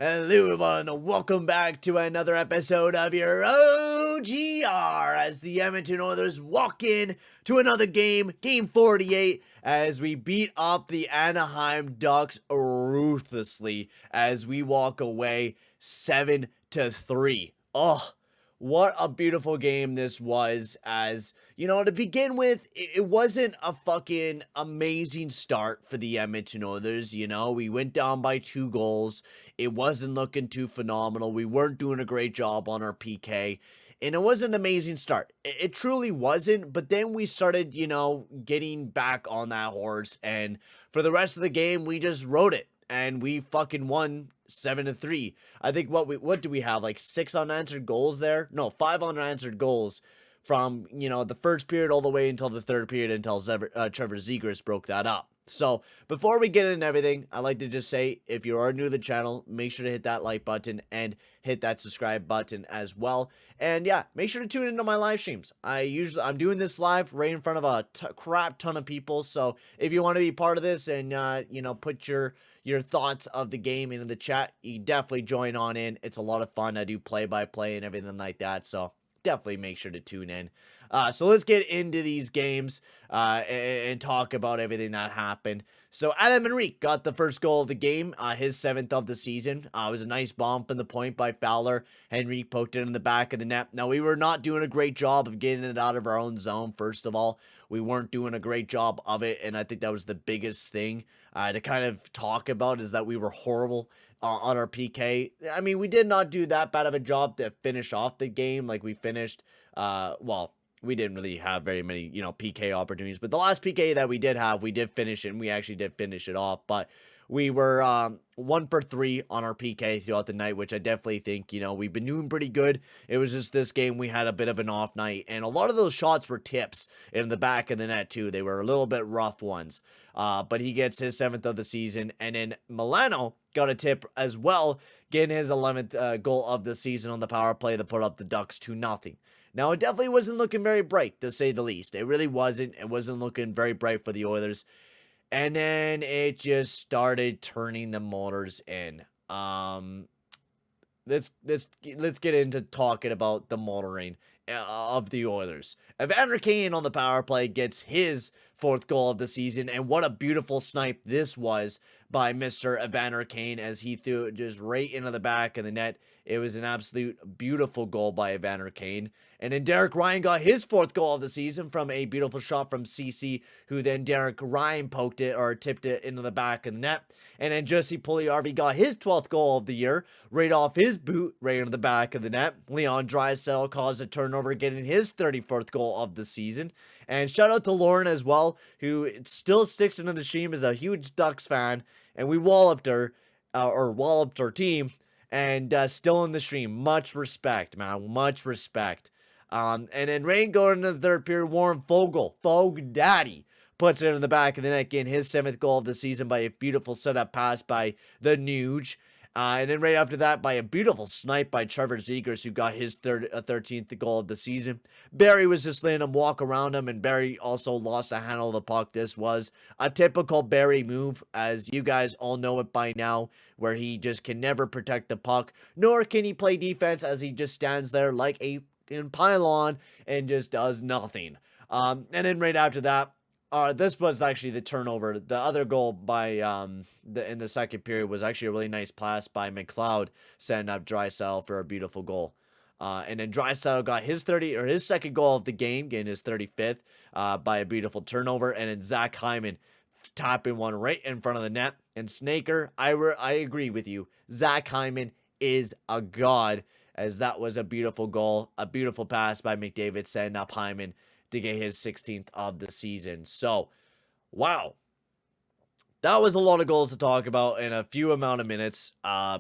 Hello everyone, welcome back to another episode of your OGR as the Edmonton Oilers walk in to another game, game 48, as we beat up the Anaheim Ducks ruthlessly as we walk away 7-3. Oh, what a beautiful game this was. As you know, to begin with, it wasn't a fucking amazing start for the Edmonton Oilers. You know, we went down by 2 goals. It wasn't looking too phenomenal. We weren't doing a great job on our PK. And it was an amazing start. It truly wasn't. But then we started, getting back on that horse. And for the rest of the game, we just rode it. And we fucking won 7-3. I think what do we have? Like 6 unanswered goals there? No, 5 unanswered goals from, the first period all the way until the third period until Trevor Zegras broke that up. So before we get into everything, I'd like to just say, if you are new to the channel, make sure to hit that like button and hit that subscribe button as well. And yeah, make sure to tune into my live streams. I'm doing this live right in front of a crap ton of people. So if you want to be part of this and, put your thoughts of the game into the chat, you definitely join on in. It's a lot of fun. I do play-by-play and everything like that, so definitely make sure to tune in. So let's get into these games and talk about everything that happened. So Adam Henrique got the first goal of the game, his 7th of the season. It was a nice bomb from the point by Fowler. Henrique poked it in the back of the net. Now, we were not doing a great job of getting it out of our own zone, first of all. We weren't doing a great job of it, and I think that was the biggest thing to kind of talk about, is that we were horrible on our PK. I mean, we did not do that bad of a job to finish off the game. Like, we finished, we didn't really have very many, PK opportunities. But the last PK that we did have, we did finish it, and we actually did finish it off. But we were 1 for 3 on our PK throughout the night, which I definitely think, we've been doing pretty good. It was just this game we had a bit of an off night, and a lot of those shots were tips in the back of the net too. They were a little bit rough ones. But he gets his 7th of the season, and then Milano got a tip as well, getting his 11th goal of the season on the power play to put up the Ducks 2-0. Now, it definitely wasn't looking very bright, to say the least. It really wasn't. It wasn't looking very bright for the Oilers. And then it just started turning the motors in. Let's get into talking about the motoring of the Oilers. Evander Kane on the power play gets his 4th goal of the season, and what a beautiful snipe this was by Mr. Evander Kane, as he threw it just right into the back of the net. It was an absolute beautiful goal by Evander Kane. And then Derek Ryan got his 4th goal of the season from a beautiful shot from CC, who then Derek Ryan poked it or tipped it into the back of the net. And then Jesse Puljujarvi got his 12th goal of the year right off his boot right into the back of the net. Leon Draisaitl caused a turnover, getting his 34th goal of the season. And shout out to Lauren as well, who still sticks into the stream, is a huge Ducks fan, and we walloped her, or walloped her team, and still in the stream. Much respect, man, much respect. And then rain going into the third period, Warren Fogle Daddy, puts it in the back of the net, getting his 7th goal of the season by a beautiful setup pass by the Nuge. And then right after that, by a beautiful snipe by Trevor Zegras, who got his 13th goal of the season. Barry was just letting him walk around him, and Barry also lost the handle of the puck. This was a typical Barry move, as you guys all know it by now, where he just can never protect the puck, nor can he play defense, as he just stands there like a pylon and just does nothing. And then right after that, this was actually the turnover. The other goal by in the second period was actually a really nice pass by McLeod, setting up Draisaitl for a beautiful goal. And then Draisaitl got his 2nd goal of the game, getting his 35th by a beautiful turnover. And then Zach Hyman tapping one right in front of the net. And Snaker, I agree with you. Zach Hyman is a god, as that was a beautiful goal, a beautiful pass by McDavid, setting up Hyman to get his 16th of the season. So, wow. That was a lot of goals to talk about in a few amount of minutes,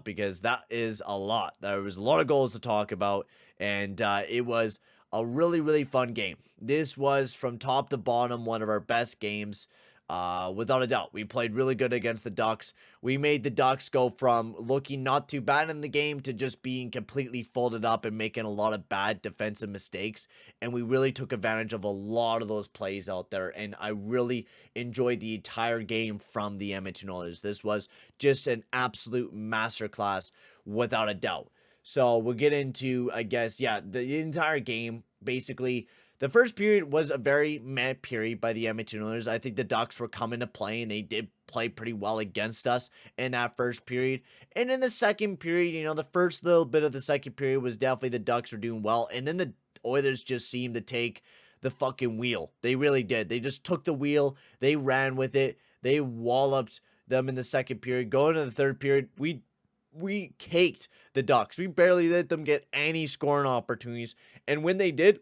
because that is a lot. There was a lot of goals to talk about, and it was a really, really fun game. This was, from top to bottom, one of our best games Without a doubt, we played really good against the Ducks. We made the Ducks go from looking not too bad in the game to just being completely folded up and making a lot of bad defensive mistakes. And we really took advantage of a lot of those plays out there. And I really enjoyed the entire game from the Edmonton Oilers. This was just an absolute masterclass, without a doubt. So we'll get into, I guess, yeah, the entire game. Basically, the first period was a very meh period by the Edmonton Oilers. I think the Ducks were coming to play, and they did play pretty well against us in that first period. And in the second period, the first little bit of the second period was definitely the Ducks were doing well. And then the Oilers just seemed to take the fucking wheel. They really did. They just took the wheel. They ran with it. They walloped them in the second period. Going to the third period, we caked the Ducks. We barely let them get any scoring opportunities. And when they did,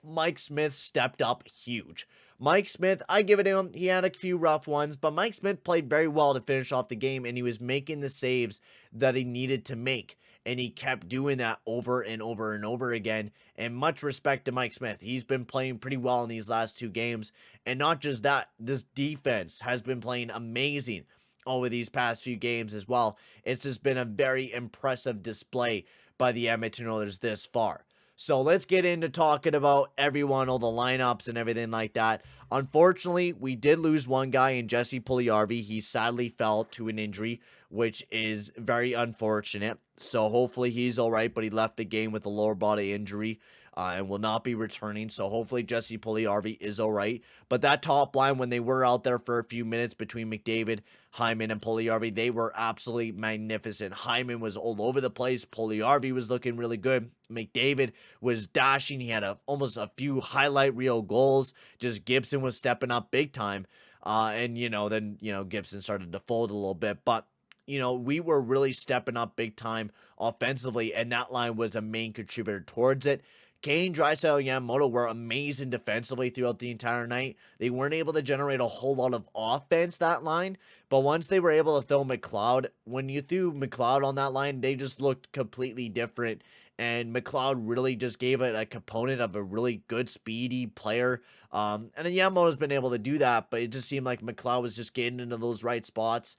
Mike Smith stepped up huge. Mike Smith, I give it to him. He had a few rough ones, but Mike Smith played very well to finish off the game, and he was making the saves that he needed to make. And he kept doing that over and over and over again. And much respect to Mike Smith. He's been playing pretty well in these last two games. And not just that, this defense has been playing amazing over these past few games as well. It's just been a very impressive display by the Edmonton Oilers this far. So let's get into talking about everyone, all the lineups and everything like that. Unfortunately, we did lose one guy in Jesse Puljujarvi. He sadly fell to an injury, which is very unfortunate. So hopefully he's all right, but he left the game with a lower body injury and will not be returning. So hopefully Jesse Puljujarvi is all right. But that top line, when they were out there for a few minutes between McDavid, Hyman, and Puljujarvi, they were absolutely magnificent. Hyman was all over the place. Puljujarvi was looking really good. McDavid was dashing. He had almost a few highlight reel goals. Just Gibson was stepping up big time. And then Gibson started to fold a little bit. But we were really stepping up big time offensively, and that line was a main contributor towards it. Kane, Draisaitl, and Yamamoto were amazing defensively throughout the entire night. They weren't able to generate a whole lot of offense, that line, but once they were able to throw McLeod, when you threw McLeod on that line, they just looked completely different, and McLeod really just gave it a component of a really good, speedy player. And then Yamamoto's been able to do that, but it just seemed like McLeod was just getting into those right spots.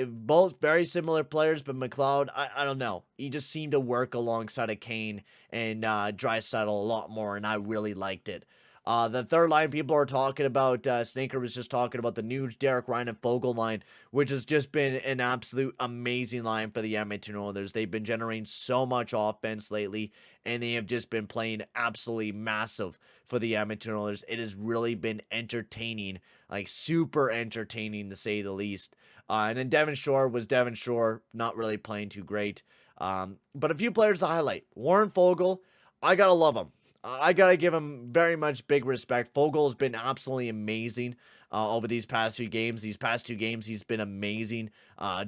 Both very similar players, but McLeod, I don't know. He just seemed to work alongside of Kane and Draisaitl a lot more, and I really liked it. The third line people are talking about, Snaker was just talking about the new Derek Ryan and Fogle line, which has just been an absolute amazing line for the Edmonton Oilers. They've been generating so much offense lately, and they have just been playing absolutely massive for the Edmonton Oilers. It has really been entertaining, like super entertaining to say the least. And then Devon Shore, not really playing too great. But a few players to highlight. Warren Fogle, I gotta love him. I gotta give him very much big respect. Fogle has been absolutely amazing over these past few games. These past two games, he's been amazing.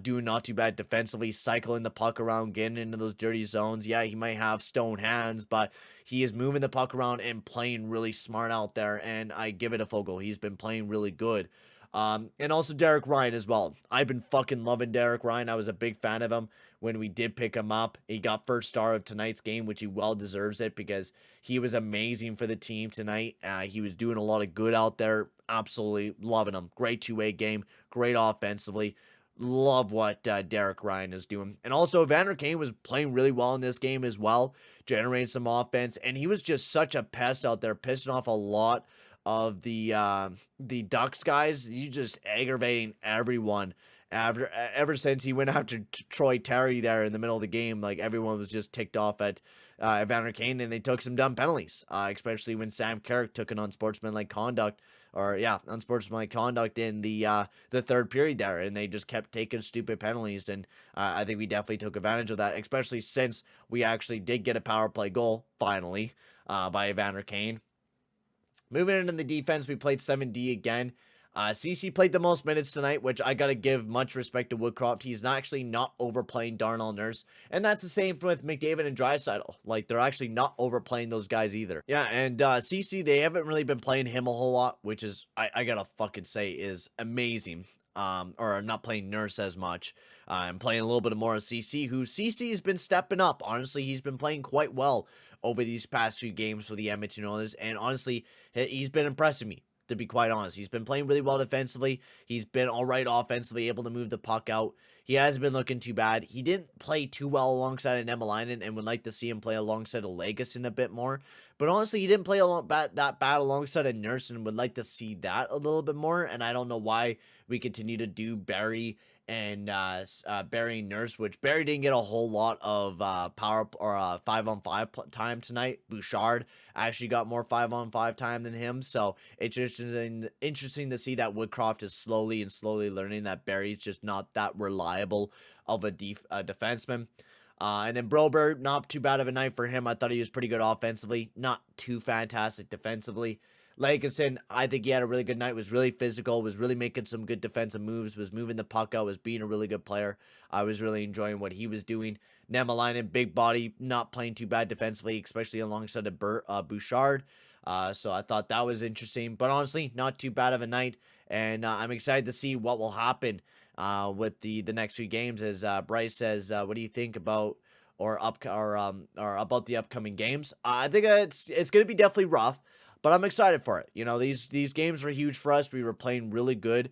Doing not too bad defensively, cycling the puck around, getting into those dirty zones. Yeah, he might have stone hands, but he is moving the puck around and playing really smart out there. And I give it to Fogle. He's been playing really good. And also Derek Ryan as well. I've been fucking loving Derek Ryan. I was a big fan of him when we did pick him up. He got first star of tonight's game, which he well deserves it because he was amazing for the team tonight. He was doing a lot of good out there. Absolutely loving him. Great two-way game. Great offensively. Love what Derek Ryan is doing. And also Evander Kane was playing really well in this game as well. Generating some offense. And he was just such a pest out there. Pissing off a lot of the Ducks guys. You just aggravating everyone ever since he went after Troy Terry there in the middle of the game. Like everyone was just ticked off at Evander Kane, and they took some dumb penalties, especially when Sam Carrick took an unsportsmanlike conduct in the third period there, and they just kept taking stupid penalties. And I think we definitely took advantage of that, especially since we actually did get a power play goal finally by Evander Kane. Moving into the defense, we played 7D again. CC played the most minutes tonight, which I got to give much respect to Woodcroft. He's actually not overplaying Darnell Nurse. And that's the same with McDavid and Draisaitl. Like, they're actually not overplaying those guys either. Yeah, and CC, they haven't really been playing him a whole lot, which is, I got to fucking say, is amazing. Or not playing Nurse as much. I'm playing a little bit more of CC, who CC has been stepping up. Honestly, he's been playing quite well over these past few games for the Edmonton Oilers, and honestly, he's been impressing me. to be quite honest. He's been playing really well defensively. He's been all right offensively, able to move the puck out. He hasn't been looking too bad. He didn't play too well alongside an Emelainen, and would like to see him play alongside a Legason a bit more. But honestly, he didn't play that bad alongside a Nurse, and would like to see that a little bit more. And I don't know why we continue to do Barry and Barry Nurse, which Barry didn't get a whole lot of power or 5-on-5 time tonight. Bouchard actually got more 5-on-5 time than him, so it's interesting to see that Woodcroft is slowly learning that Barry's just not that reliable of a defenseman. And then Broberg, not too bad of a night for him. I thought he was pretty good offensively, not too fantastic defensively. Legason, I think he had a really good night, was really physical, was really making some good defensive moves, was moving the puck out, was being a really good player. I was really enjoying what he was doing. Nemelainen, big body, not playing too bad defensively, especially alongside of Bouchard. So I thought that was interesting, but honestly, not too bad of a night. And I'm excited to see what will happen with the next few games. As Bryce says, what do you think about or about the upcoming games? I think it's going to be definitely rough, but I'm excited for it. You know, these games were huge for us. We were playing really good.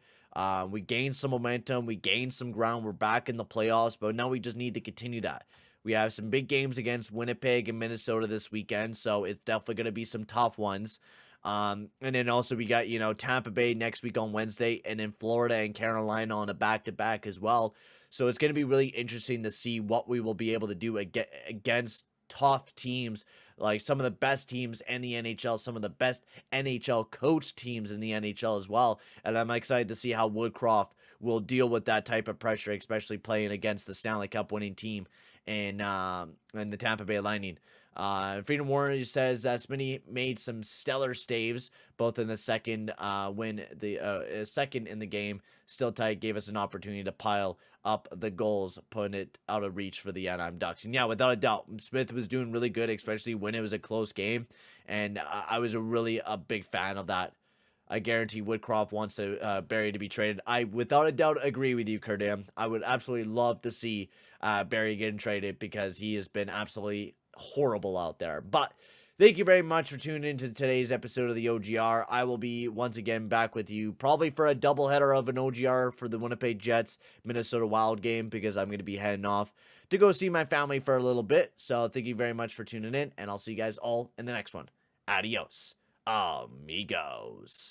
We gained some momentum. We gained some ground. We're back in the playoffs, but now we just need to continue that. We have some big games against Winnipeg and Minnesota this weekend, so it's definitely going to be some tough ones. And then also we got, Tampa Bay next week on Wednesday, and then Florida and Carolina on a back-to-back as well. So it's going to be really interesting to see what we will be able to do against tough teams, like some of the best teams in the NHL, some of the best NHL coach teams in the NHL as well. And I'm excited to see how Woodcroft will deal with that type of pressure, especially playing against the Stanley Cup winning team and the Tampa Bay Lightning. Freedom Warrior says Smitty made some stellar staves, both in the second second in the game. Still tight, gave us an opportunity to pile up the goals, putting it out of reach for the Anaheim Ducks. And yeah, without a doubt, Smith was doing really good, especially when it was a close game. And I was really a big fan of that. I guarantee Woodcroft wants Barry to be traded. I, without a doubt, agree with you, Kurdam. I would absolutely love to see Barry getting traded because he has been absolutely horrible out there. But thank you very much for tuning into today's episode of the OGR. I will be once again back with you probably for a doubleheader of an OGR for the Winnipeg Jets Minnesota Wild game, because I'm going to be heading off to go see my family for a little bit. So thank you very much for tuning in, and I'll see you guys all in the next one. Adios, amigos.